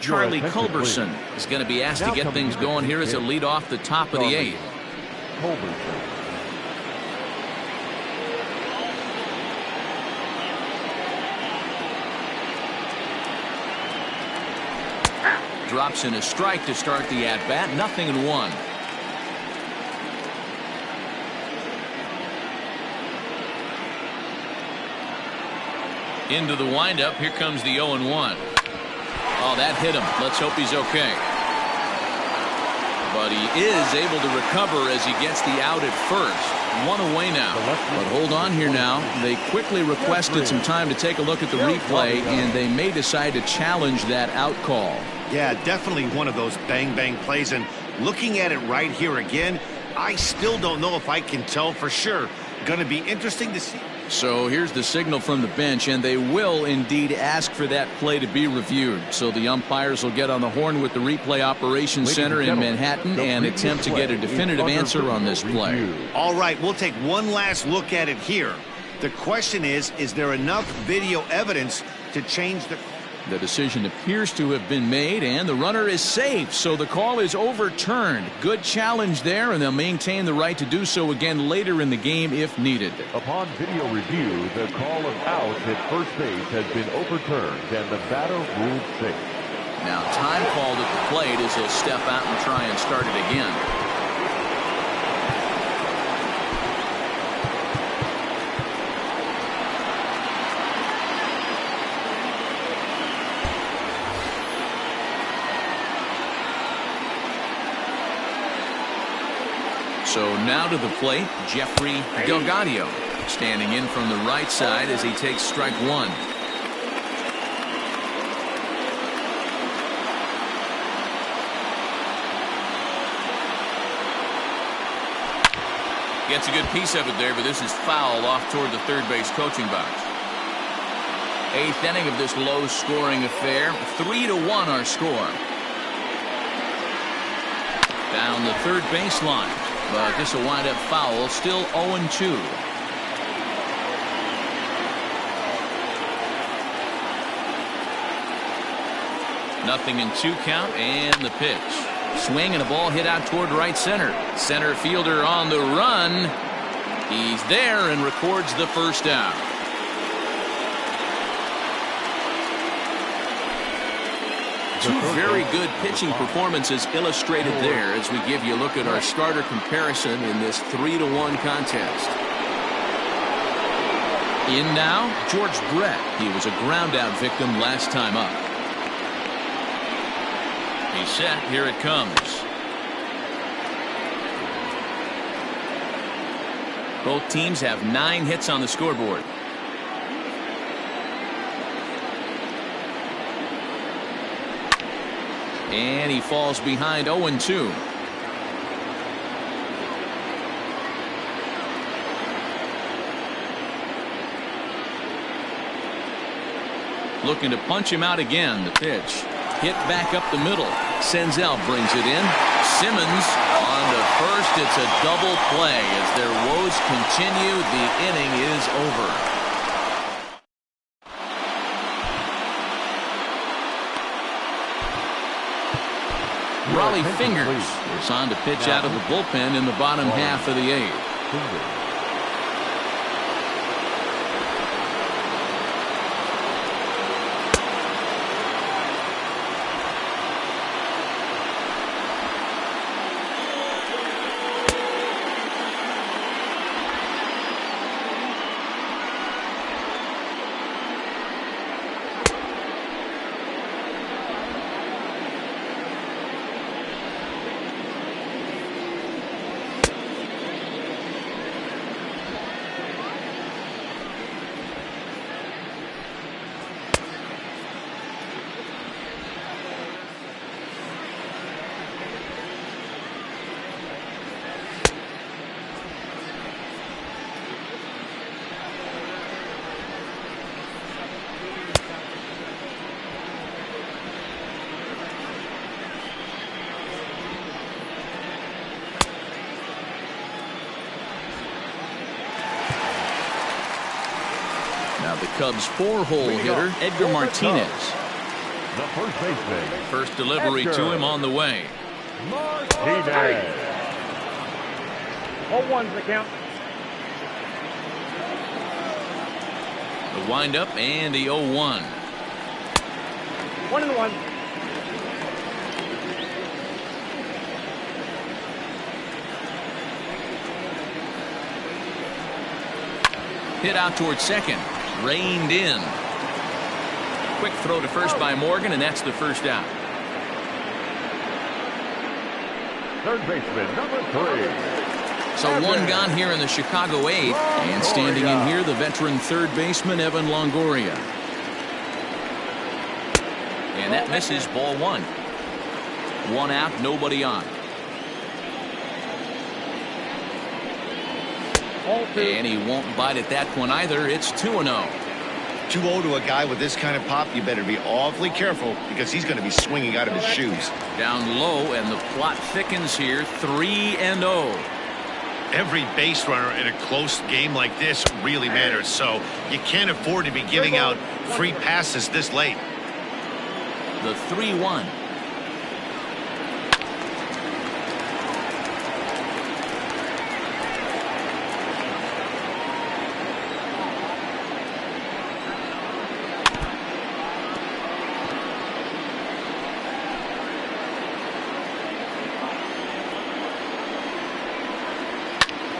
Charlie Culberson is going to be asked to get things going here as a lead off the top of the 8th. Culberson. Drops in a strike to start the at-bat. 0-1. Into the windup. Here comes the 0-1. Oh, that hit him. Let's hope he's okay. But he is able to recover as he gets the out at first. 1 away now. But hold on here now. They quickly requested some time to take a look at the replay, and they may decide to challenge that out call. Yeah, definitely one of those bang-bang plays. And looking at it right here again, I still don't know if I can tell for sure. Going to be interesting to see. So here's the signal from the bench, and they will indeed ask for that play to be reviewed. So the umpires will get on the horn with the replay operations center in Manhattan and attempt to get a definitive answer on this play. All right, we'll take one last look at it here. The question is there enough video evidence to change the... The decision appears to have been made, and the runner is safe, so the call is overturned. Good challenge there, and they'll maintain the right to do so again later in the game if needed. Upon video review, the call of out at first base has been overturned, and the batter ruled safe. Now, time called at the plate as he'll step out and try and start it again. So now to the plate, Jeffrey Delgadio, standing in from the right side as he takes strike 1. Gets a good piece of it there, but this is foul off toward the third base coaching box. 8th inning of this low-scoring affair. 3-1 our score. Down the third baseline. But this will wind up foul. Still 0-2. Nothing in 2 count, and the pitch. Swing and a ball hit out toward right center. Center fielder on the run. He's there and records the first out. Two very good pitching performances illustrated there as we give you a look at our starter comparison in this 3-1 contest. In now, George Brett. He was a ground-out victim last time up. He's set. Here it comes. Both teams have 9 hits on the scoreboard. And he falls behind 0-2. Looking to punch him out again. The pitch. Hit back up the middle. Senzel brings it in. Simmons on to first. It's a double play. As their woes continue, the inning is over. Raleigh Fingers is on to pitch out of the bullpen in the bottom half of the eighth. Now the Cubs' four-hole hitter, Edgar Martinez. The first baseman. First delivery to him on the way. Martinez. 0-1's the count. The windup and the 0-1. 1-1. Hit out towards second. Reined in. Quick throw to first by Morgan, and that's the first out. Third baseman, number 3. So one gone here in the Chicago 8th. And standing in here, the veteran third baseman, Evan Longoria. And that misses, ball 1. 1 out, nobody on. And he won't bite at that one either. It's 2-0. 2-0 to a guy with this kind of pop, you better be awfully careful because he's going to be swinging out of his shoes. Down low, and the plot thickens here. 3-0. Every base runner in a close game like this really matters, so you can't afford to be giving out free passes this late. The 3-1.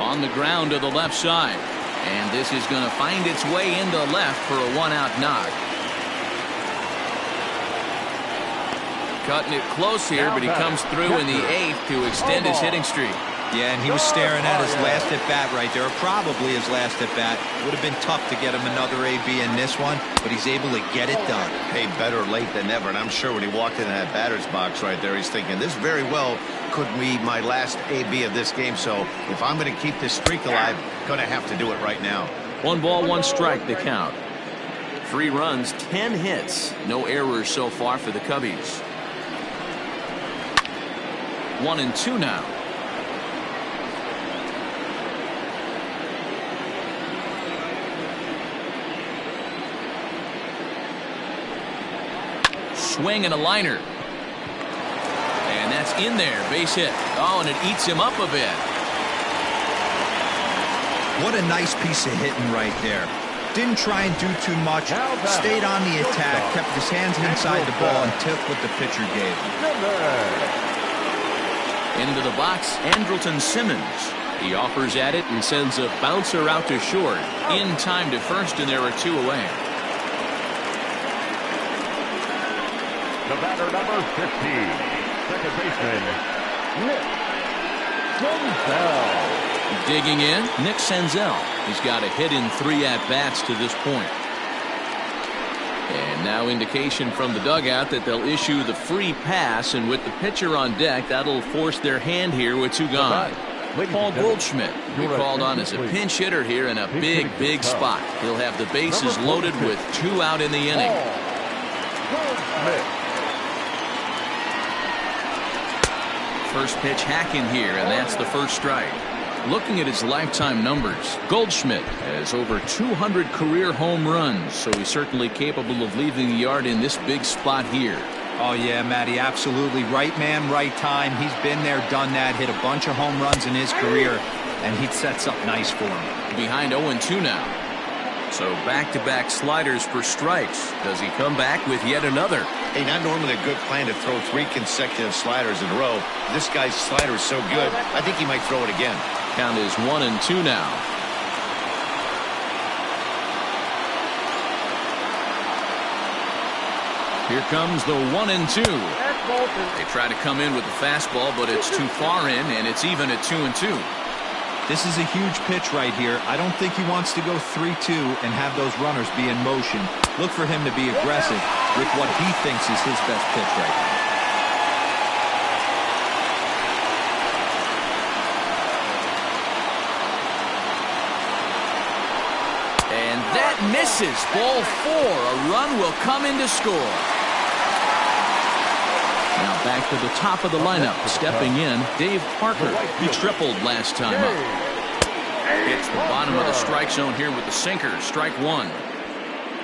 On the ground to the left side. And this is going to find its way into left for a 1-out knock. Cutting it close here, but he comes through in the 8th to extend his hitting streak. Yeah, and he was staring at his last at-bat right there, probably his last at-bat. Would have been tough to get him another AB in this one, but he's able to get it done. Hey, better late than never, and I'm sure when he walked into that batter's box right there, he's thinking, this very well could be my last AB of this game, so if I'm going to keep this streak alive, going to have to do it right now. 1 ball, 1 strike, the count. 3 runs, 10 hits. No errors so far for the Cubbies. 1-2 now. Swing and a liner. And that's in there. Base hit. Oh, and it eats him up a bit. What a nice piece of hitting right there. Didn't try and do too much. Stayed on the attack. Kept his hands inside the ball and took what the pitcher gave him. Into the box, Andrelton Simmons. He offers at it and sends a bouncer out to short. In time to first, and there are 2 away. The batter, number 15, second baseman, Nick Senzel. Digging in, Nick Senzel. He's got a hit in 3 at-bats to this point. And now indication from the dugout that they'll issue the free pass, and with the pitcher on deck, that'll force their hand here with 2 gone. Paul Goldschmidt, we called on as a pinch hitter here in a big spot. He'll have the bases loaded with 2 out in the inning. First pitch hacking here, and that's the first strike. Looking at his lifetime numbers, Goldschmidt has over 200 career home runs, so he's certainly capable of leaving the yard in this big spot here. Oh, yeah, Matty, absolutely. Right man, right time. He's been there, done that, hit a bunch of home runs in his career, and he sets up nice for him. Behind 0-2 now. So back-to-back sliders for strikes. Does he come back with yet another? Hey, not normally a good plan to throw 3 consecutive sliders in a row. This guy's slider is so good, I think he might throw it again. Count is 1-2 now. Here comes the 1-2. They try to come in with the fastball, but it's too far in, and it's even at 2-2. This is a huge pitch right here. I don't think he wants to go 3-2 and have those runners be in motion. Look for him to be aggressive with what he thinks is his best pitch right now. And that misses. Ball 4. A run will come in to score. Now back to the top of the lineup. Stepping in, Dave Parker. He tripled last time up. Hits the bottom of the strike zone here with the sinker. Strike 1.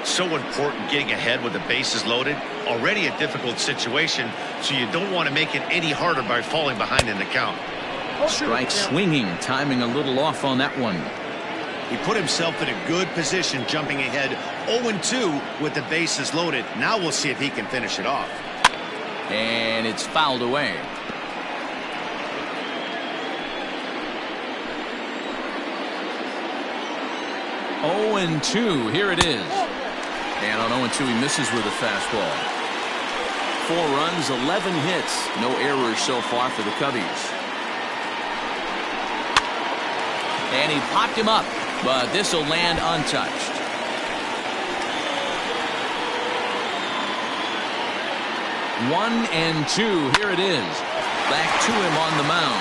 So important getting ahead with the bases loaded. Already a difficult situation, so you don't want to make it any harder by falling behind in the count. Strike swinging, timing a little off on that one. He put himself in a good position, jumping ahead 0-2 with the bases loaded. Now we'll see if he can finish it off. And it's fouled away. Oh, and 2. Here it is. And on 0-2, he misses with a fastball. 4 runs, 11 hits. No errors so far for the Cubbies. And he popped him up, but this will land untouched. One and 2. Here it is. Back to him on the mound.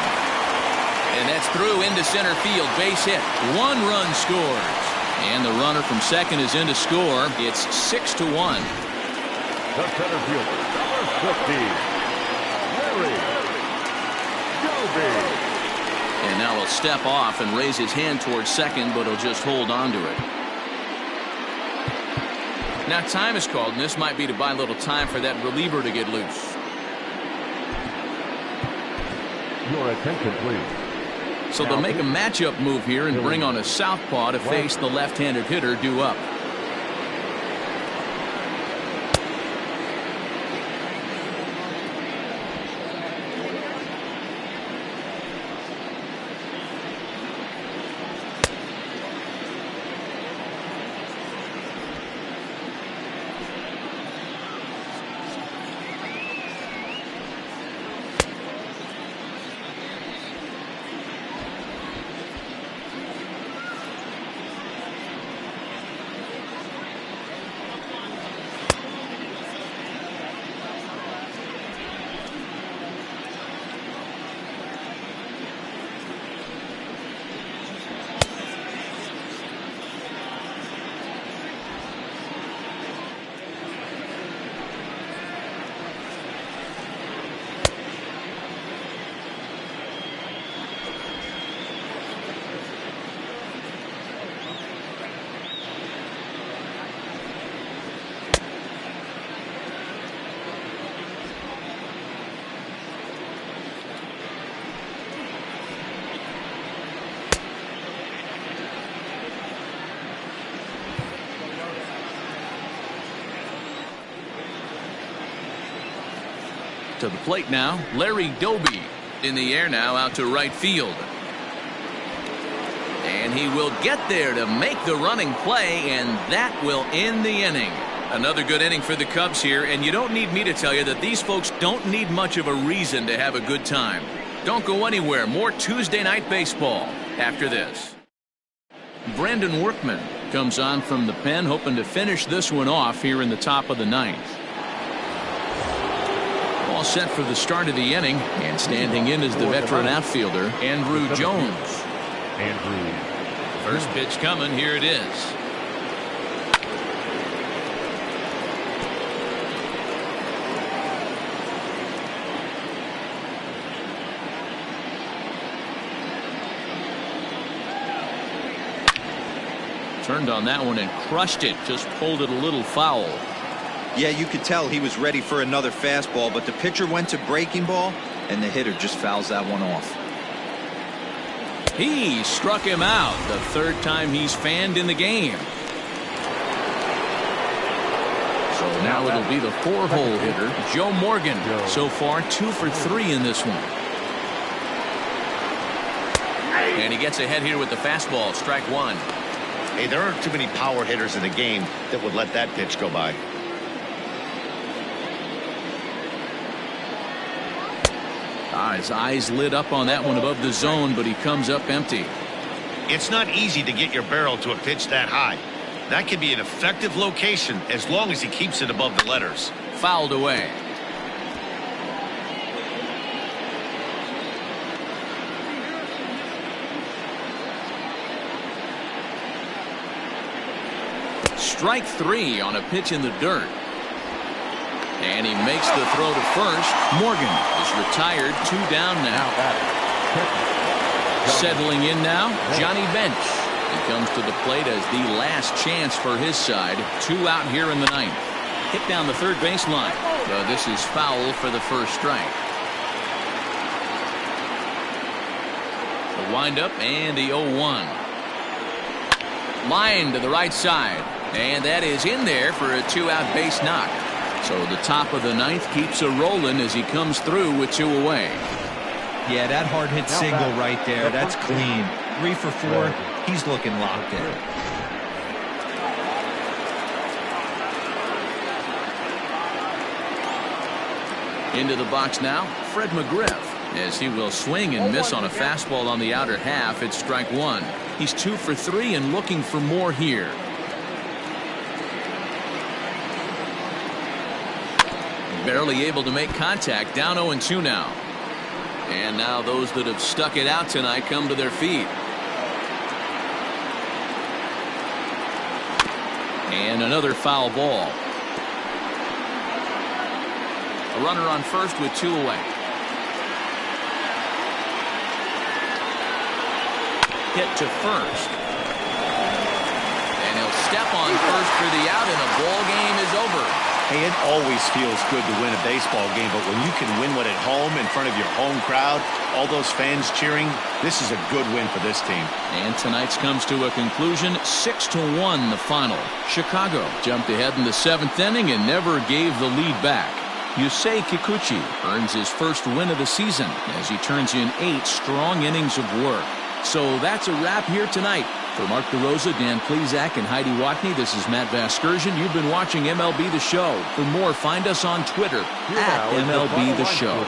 And that's through into center field. Base hit. 1 run scores. And the runner from second is in to score. It's 6-1. The center fielder, number 50, Larry Doby. And now he'll step off and raise his hand towards second, but he'll just hold on to it. Now time is called, and this might be to buy a little time for that reliever to get loose. Your attention, please. So they'll make a matchup move here and bring on a southpaw to face the left-handed hitter due up. To the plate now, Larry Doby in the air now out to right field. And he will get there to make the running play, and that will end the inning. Another good inning for the Cubs here, and you don't need me to tell you that these folks don't need much of a reason to have a good time. Don't go anywhere. More Tuesday Night Baseball after this. Brandon Workman comes on from the pen, hoping to finish this one off here in the top of the 9th. All set for the start of the inning, and standing in is the veteran outfielder, Andrew Jones. First pitch coming. Here it is. Turned on that one and crushed it. Just pulled it a little foul. Yeah, you could tell he was ready for another fastball, but the pitcher went to breaking ball, and the hitter just fouls that one off. He struck him out. The third time he's fanned in the game. So now it'll be the 4-hole hitter, Joe Morgan. So far, 2 for 3 in this one. And he gets ahead here with the fastball. Strike 1. Hey, there aren't too many power hitters in the game that would let that pitch go by. His eyes lit up on that one above the zone, but he comes up empty. It's not easy to get your barrel to a pitch that high. That can be an effective location as long as he keeps it above the letters. Fouled away. Strike 3 on a pitch in the dirt. And he makes the throw to first. Morgan is retired. 2 down now. Settling in now, Johnny Bench. He comes to the plate as the last chance for his side. 2 out here in the 9th. Hit down the third baseline. This is foul for the first strike. The windup and the 0-1. Line to the right side. And that is in there for a 2-out base knock. So the top of the 9th keeps a rolling as he comes through with 2 away. Yeah, that hard hit single right there. That's clean. 3 for 4. He's looking locked in. Into the box now, Fred McGriff, as he will swing and miss on a fastball on the outer half. It's strike 1. He's 2 for 3 and looking for more here. Barely able to make contact. Down 0-2 now. And now those that have stuck it out tonight come to their feet. And another foul ball. A runner on first with 2 away. Hit to first. And he'll step on first for the out, and the ball game is over. Hey, it always feels good to win a baseball game, but when you can win one at home in front of your home crowd, all those fans cheering, this is a good win for this team. And tonight's comes to a conclusion, 6-1 the final. Chicago jumped ahead in the 7th inning and never gave the lead back. Yusei Kikuchi earns his first win of the season as he turns in 8 strong innings of work. So that's a wrap here tonight. For Mark DeRosa, Dan Plezak, and Heidi Watney, this is Matt Vasgersian. You've been watching MLB The Show. For more, find us on Twitter @MLB The Show.